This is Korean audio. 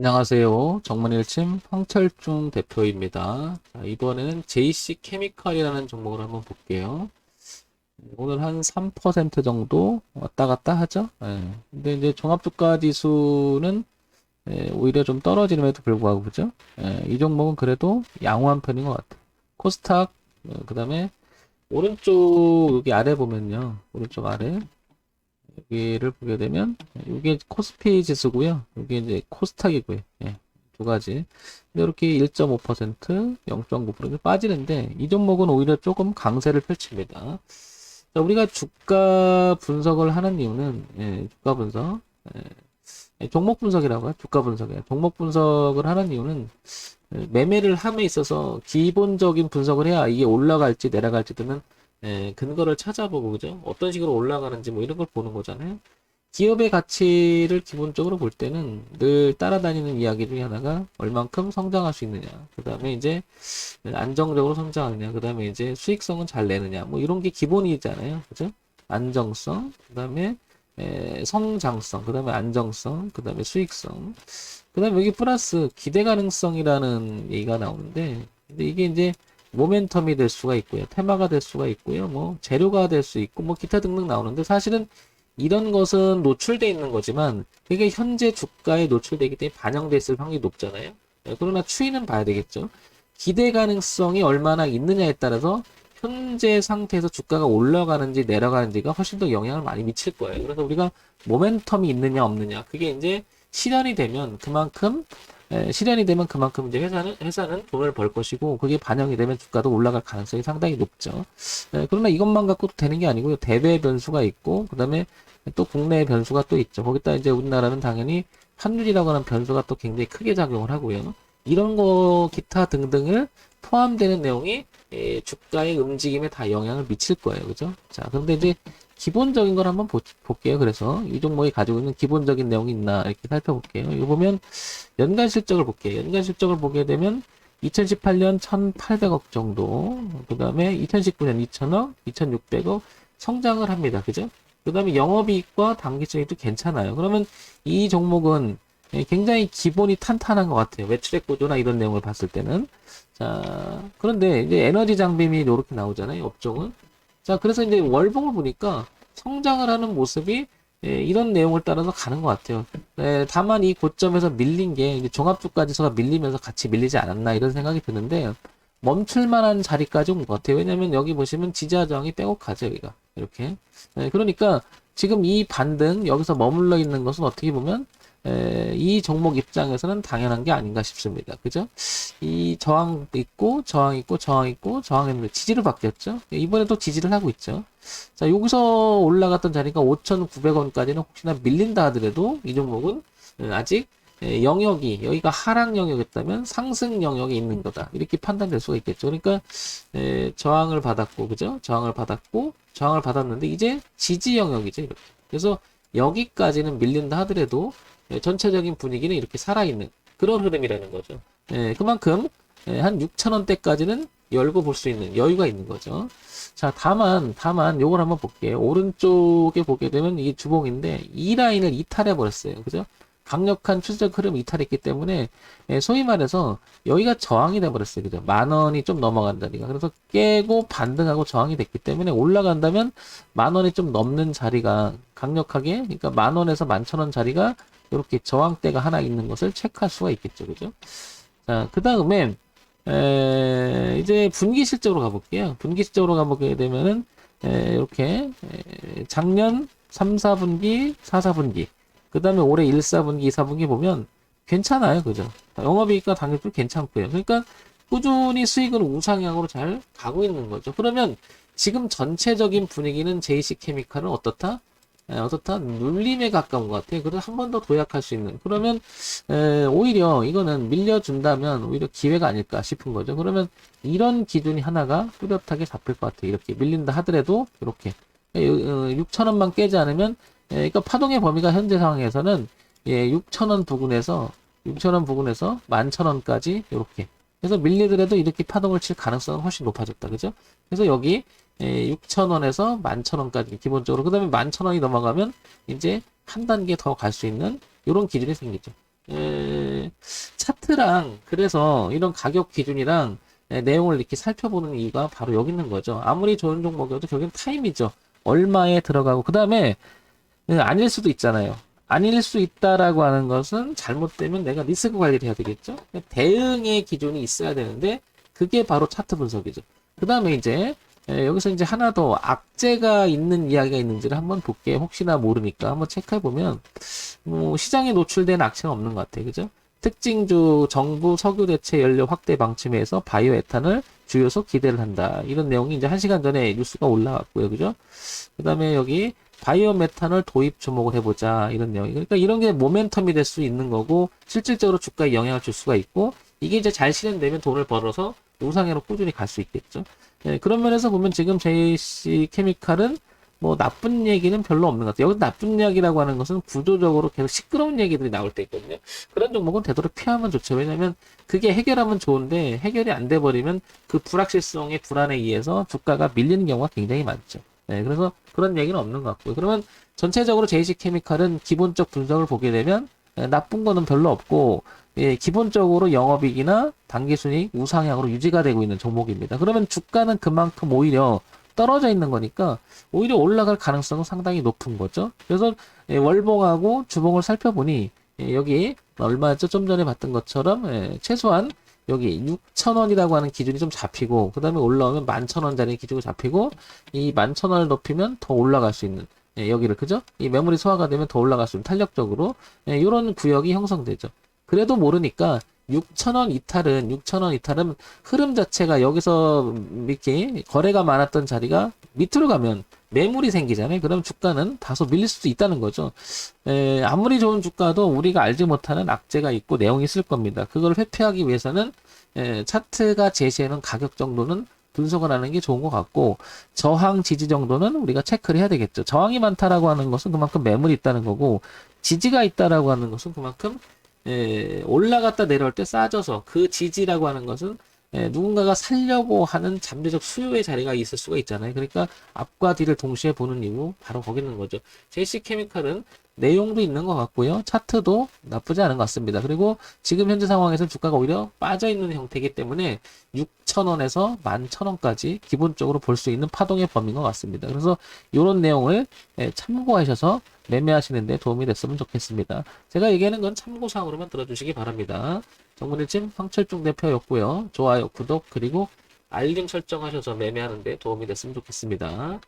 안녕하세요. 정문일침 황철중 대표입니다. 자, 이번에는 JC 케미칼이라는 종목을 한번 볼게요. 오늘 한 3% 정도 왔다 갔다 하죠. 근데 이제 종합주가 지수는 오히려 좀 떨어지는에도 불구하고 그죠? 이 종목은 그래도 양호한 편인 것 같아요. 코스닥, 그다음에 오른쪽 여기 아래 보면요. 오른쪽 아래 여기를 보게 되면 이게 코스피 지수고요. 이게 이제 코스닥이고요. 두 가지. 근데 이렇게 1.5%, 0.9% 빠지는데 이 종목은 오히려 조금 강세를 펼칩니다. 자, 우리가 주가 분석을 하는 이유는 주가 분석, 종목 분석이라고 해요. 주가 분석이에요. 종목 분석을 하는 이유는 매매를 함에 있어서 기본적인 분석을 해야 이게 올라갈지 내려갈지 등은 근거를 찾아보고 그죠? 어떤 식으로 올라가는지 뭐 이런 걸 보는 거잖아요. 기업의 가치를 기본적으로 볼 때는 늘 따라다니는 이야기 중에 하나가 얼만큼 성장할 수 있느냐. 그 다음에 이제 안정적으로 성장하느냐. 그 다음에 이제 수익성은 잘 내느냐. 뭐 이런 게 기본이잖아요. 그죠? 안정성, 그 다음에 성장성, 그 다음에 안정성, 그 다음에 수익성. 그 다음에 여기 플러스 기대 가능성이라는 얘기가 나오는데, 근데 이게 이제 모멘텀이 될 수가 있고요. 테마가 될 수가 있고요. 뭐 재료가 될 수 있고 뭐 기타 등등 나오는데 사실은 이런 것은 노출돼 있는 거지만 그게 현재 주가에 노출되기 때문에 반영돼 있을 확률이 높잖아요. 그러나 추이는 봐야 되겠죠. 기대 가능성이 얼마나 있느냐에 따라서 현재 상태에서 주가가 올라가는지 내려가는지가 훨씬 더 영향을 많이 미칠 거예요. 그래서 우리가 모멘텀이 있느냐 없느냐 그게 이제 실현이 되면 그만큼 이제 회사는 돈을 벌 것이고 그게 반영이 되면 주가도 올라갈 가능성이 상당히 높죠. 그러나 이것만 갖고도 되는 게 아니고요. 대외 변수가 있고 그다음에 또 국내의 변수가 또 있죠. 거기다 이제 우리나라는 당연히 환율이라고 하는 변수가 또 굉장히 크게 작용을 하고요. 이런 거 기타 등등을 포함되는 내용이 주가의 움직임에 다 영향을 미칠 거예요. 그죠? 자, 그런데 이제 기본적인 걸 한번 볼게요. 그래서 이 종목이 가지고 있는 기본적인 내용이 있나 이렇게 살펴볼게요. 이거 보면 연간 실적을 볼게요. 연간 실적을 보게 되면 2018년 1,800억 정도, 그 다음에 2019년 2,000억, 2,600억 성장을 합니다. 그죠? 그 다음에 영업이익과 당기순이익도 괜찮아요. 그러면 이 종목은 굉장히 기본이 탄탄한 것 같아요. 매출액 구조나 이런 내용을 봤을 때는. 자, 그런데 이제 에너지 장비 및 이렇게 나오잖아요. 업종은. 자, 그래서 이제 월봉을 보니까 성장을 하는 모습이 이런 내용을 따라서 가는 것 같아요. 다만 이 고점에서 밀린 게 이제 종합주가지수가 밀리면서 같이 밀리지 않았나 이런 생각이 드는데 멈출 만한 자리까지 온 것 같아요. 왜냐면 여기 보시면 지지하 저항이 빼곡하죠, 여기가. 이렇게. 그러니까 지금 이 반등 여기서 머물러 있는 것은 어떻게 보면 이 종목 입장에서는 당연한 게 아닌가 싶습니다. 그죠? 이 저항 있고, 저항 있고, 저항 있고, 저항했는데 지지를 바뀌었죠? 이번에 또 지지를 하고 있죠. 자, 여기서 올라갔던 자리가 5,900원까지는 혹시나 밀린다 하더라도 이 종목은 아직 영역이, 여기가 하락 영역이었다면 상승 영역에 있는 거다. 이렇게 판단될 수가 있겠죠. 그러니까, 저항을 받았고, 그죠? 저항을 받았고, 저항을 받았는데, 이제 지지 영역이죠. 이렇게. 그래서 여기까지는 밀린다 하더라도 전체적인 분위기는 이렇게 살아있는 그런 흐름이라는 거죠. 그만큼 한 6,000원대까지는 열고 볼 수 있는 여유가 있는 거죠. 자, 다만 요걸 한번 볼게요. 오른쪽에 보게 되면 이게 주봉인데 이 라인을 이탈해 버렸어요. 그죠? 강력한 추세적 흐름 이탈했기 때문에 소위 말해서 여기가 저항이 돼 버렸어요. 그죠? 10,000원이 좀 넘어간다니까. 그래서 깨고 반등하고 저항이 됐기 때문에 올라간다면 10,000원이 좀 넘는 자리가 강력하게 그러니까 10,000원에서 11,000원 자리가 이렇게 저항대가 하나 있는 것을 체크할 수가 있겠죠. 그죠? 자, 그 다음에, 이제 분기 실적으로 가볼게요. 분기 실적으로 가보게 되면은, 이렇게, 작년 3, 4분기, 4, 4분기, 그 다음에 올해 1, 4분기, 2, 4분기 보면 괜찮아요. 그죠? 영업이익과 당기도 괜찮고요. 그러니까 꾸준히 수익은 우상향으로 잘 가고 있는 거죠. 그러면 지금 전체적인 분위기는 JC 케미칼은 어떻다? 어떻다? 눌림에 가까운 것 같아요. 그래서 한 번 더 도약할 수 있는. 그러면, 오히려 이거는 밀려준다면 오히려 기회가 아닐까 싶은 거죠. 그러면 이런 기준이 하나가 뚜렷하게 잡힐 것 같아요. 이렇게 밀린다 하더라도, 이렇게. 6,000원만 깨지 않으면, 그러니까 파동의 범위가 현재 상황에서는, 6,000원 부근에서, 6,000원 부근에서 11,000원까지, 이렇게. 그래서 밀리더라도 이렇게 파동을 칠 가능성은 훨씬 높아졌다. 그죠? 그래서 여기, 6,000원에서 11,000원까지 기본적으로 그 다음에 11,000원이 넘어가면 이제 한 단계 더 갈 수 있는 이런 기준이 생기죠. 차트랑 그래서 이런 가격 기준이랑 내용을 이렇게 살펴보는 이유가 바로 여기 있는 거죠. 아무리 좋은 종목이어도 결국엔 타임이죠. 얼마에 들어가고 그 다음에 아닐 수도 있잖아요. 아닐 수 있다라고 하는 것은 잘못되면 내가 리스크 관리를 해야 되겠죠. 대응의 기준이 있어야 되는데 그게 바로 차트 분석이죠. 그 다음에 이제 여기서 이제 하나 더 악재가 있는 이야기가 있는지를 한번 볼게요. 혹시나 모르니까 한번 체크해 보면 뭐 시장에 노출된 악재는 없는 것 같아요. 그죠? 특징주 정부 석유 대체 연료 확대 방침에서 바이오 에탄을 주요소 기대를 한다. 이런 내용이 이제 1시간 전에 뉴스가 올라왔고요. 그죠? 그 다음에 여기 바이오 메탄올 도입 주목을 해보자. 이런 내용이. 그러니까 이런 게 모멘텀이 될 수 있는 거고, 실질적으로 주가에 영향을 줄 수가 있고, 이게 이제 잘 실현되면 돈을 벌어서 우상향으로 꾸준히 갈 수 있겠죠. 예, 그런 면에서 보면 지금 JC 케미칼은 뭐 나쁜 얘기는 별로 없는 것 같아요. 여기 나쁜 이야기라고 하는 것은 구조적으로 계속 시끄러운 얘기들이 나올 때 있거든요. 그런 종목은 되도록 피하면 좋죠. 왜냐면 그게 해결하면 좋은데 해결이 안 돼 버리면 그 불확실성의 불안에 의해서 주가가 밀리는 경우가 굉장히 많죠. 네, 그래서 그런 얘기는 없는 것 같고요. 그러면 전체적으로 JC케미칼은 기본적 분석을 보게 되면 나쁜 거는 별로 없고 기본적으로 영업이익이나 당기순이익 우상향으로 유지가 되고 있는 종목입니다. 그러면 주가는 그만큼 오히려 떨어져 있는 거니까 오히려 올라갈 가능성은 상당히 높은 거죠. 그래서 월봉하고 주봉을 살펴보니 여기 얼마였죠? 좀 전에 봤던 것처럼 최소한 여기 6,000원이라고 하는 기준이 좀 잡히고 그 다음에 올라오면 11,000원짜리 기준이 잡히고 이 11,000원을 높이면 더 올라갈 수 있는 여기를 그죠? 이 매물이 소화가 되면 더 올라갈 수 있는 탄력적으로 이런 구역이 형성되죠. 그래도 모르니까 6,000원 이탈은 흐름 자체가 여기서 이렇게 거래가 많았던 자리가 밑으로 가면 매물이 생기잖아요. 그럼 주가는 다소 밀릴 수도 있다는 거죠. 아무리 좋은 주가도 우리가 알지 못하는 악재가 있고 내용이 있을 겁니다. 그걸 회피하기 위해서는 차트가 제시하는 가격 정도는 분석을 하는 게 좋은 것 같고 저항 지지 정도는 우리가 체크를 해야 되겠죠. 저항이 많다라고 하는 것은 그만큼 매물이 있다는 거고 지지가 있다라고 하는 것은 그만큼 올라갔다 내려올 때 싸져서 그 지지라고 하는 것은 누군가가 살려고 하는 잠재적 수요의 자리가 있을 수가 있잖아요. 그러니까 앞과 뒤를 동시에 보는 이유 바로 거기 있는 거죠. JC케미칼은 내용도 있는 것 같고요. 차트도 나쁘지 않은 것 같습니다. 그리고 지금 현재 상황에서 주가가 오히려 빠져있는 형태이기 때문에 6,000원에서 11,000원까지 기본적으로 볼 수 있는 파동의 범위인 것 같습니다. 그래서 이런 내용을 참고하셔서 매매하시는데 도움이 됐으면 좋겠습니다. 제가 얘기하는 건 참고사항으로만 들어주시기 바랍니다. 정문일침 황철중 대표였고요. 좋아요, 구독, 그리고 알림 설정하셔서 매매하는데 도움이 됐으면 좋겠습니다.